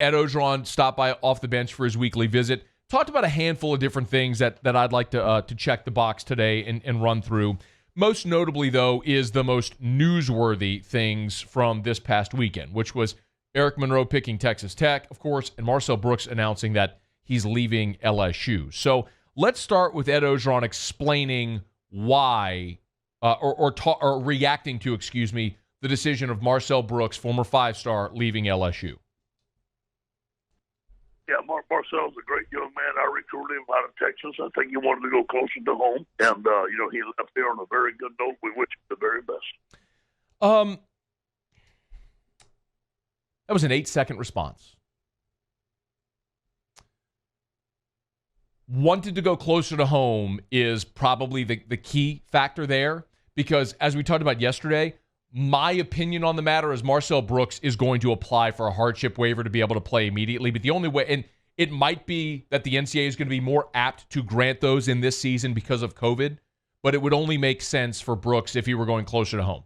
Ed Orgeron stopped by off the bench for his weekly visit. Talked about a handful of different things that I'd like to check the box today and run through. Most notably, though, is the most newsworthy things from this past weekend, which was Eric Monroe picking Texas Tech, of course, and Marcel Brooks announcing that he's leaving LSU. So let's start with Ed Orgeron explaining why, or reacting to, the decision of Marcel Brooks, former five-star, leaving LSU. Yeah, Marcel's a great young man. I recruited him out of Texas. I think he wanted to go closer to home. And, he left there on a very good note. We wish him the very best. That was an 8-second response. Wanted to go closer to home is probably the key factor there, because as we talked about yesterday, my opinion on the matter is Marcel Brooks is going to apply for a hardship waiver to be able to play immediately. But the only way, and it might be that the NCAA is going to be more apt to grant those in this season because of COVID, but it would only make sense for Brooks if he were going closer to home.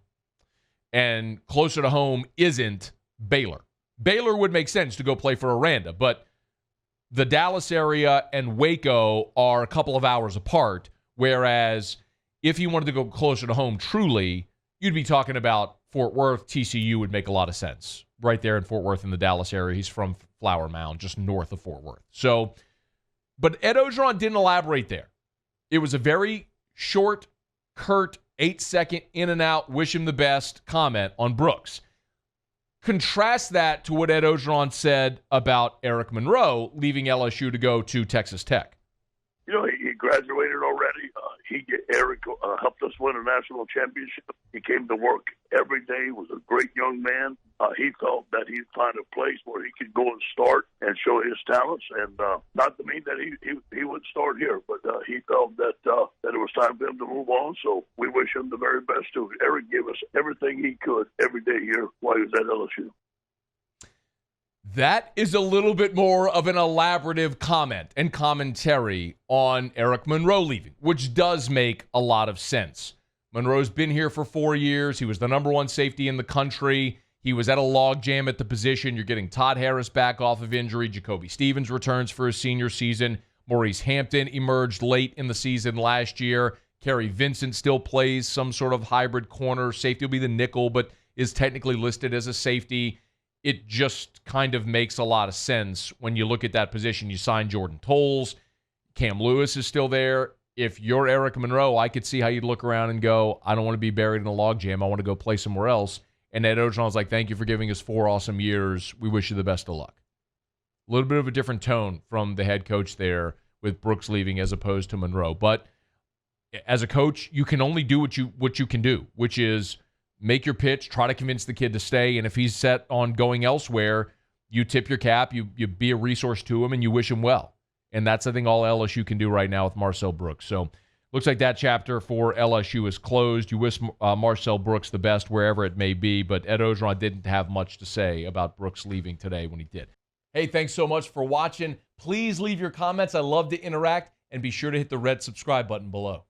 And closer to home isn't Baylor. Baylor would make sense to go play for Aranda, but the Dallas area and Waco are a couple of hours apart, whereas if you wanted to go closer to home truly, you'd be talking about Fort Worth. TCU would make a lot of sense right there in Fort Worth in the Dallas area. He's from Flower Mound, just north of Fort Worth. So, but Ed Orgeron didn't elaborate there. It was a very short, curt, 8-second in and out, wish him the best comment on Brooks. Contrast that to what Ed Orgeron said about Eric Monroe leaving LSU to go to Texas Tech. He graduated already. Eric helped us win a national championship. He came to work every day, was a great young man. He felt that he'd find a place where he could go and start and show his talents. And not to mean that he would start here, but he felt that it was time for him to move on. So we wish him the very best, too. Eric gave us everything he could every day here while he was at LSU. That is a little bit more of an elaborative comment and commentary on Eric Monroe leaving, which does make a lot of sense. Monroe's been here for 4 years. He was the number one safety in the country. He was at a logjam at the position. You're getting Todd Harris back off of injury. Jacoby Stevens returns for his senior season. Maurice Hampton emerged late in the season last year. Kerry Vincent still plays some sort of hybrid corner. Safety will be the nickel, but is technically listed as a safety. It just kind of makes a lot of sense when you look at that position. You sign Jordan Tolles. Cam Lewis is still there. If you're Eric Monroe, I could see how you'd look around and go, I don't want to be buried in a logjam. I want to go play somewhere else. And Ed Orgeron's like, thank you for giving us 4 awesome years. We wish you the best of luck. A little bit of a different tone from the head coach there with Brooks leaving as opposed to Monroe. But as a coach, you can only do what you can do, which is make your pitch, try to convince the kid to stay, and if he's set on going elsewhere, you tip your cap, you be a resource to him, and you wish him well. And that's, I think, all LSU can do right now with Marcel Brooks. So looks like that chapter for LSU is closed. You wish Marcel Brooks the best wherever it may be, but Ed Orgeron didn't have much to say about Brooks leaving today when he did. Hey, thanks so much for watching. Please leave your comments. I love to interact, and be sure to hit the red subscribe button below.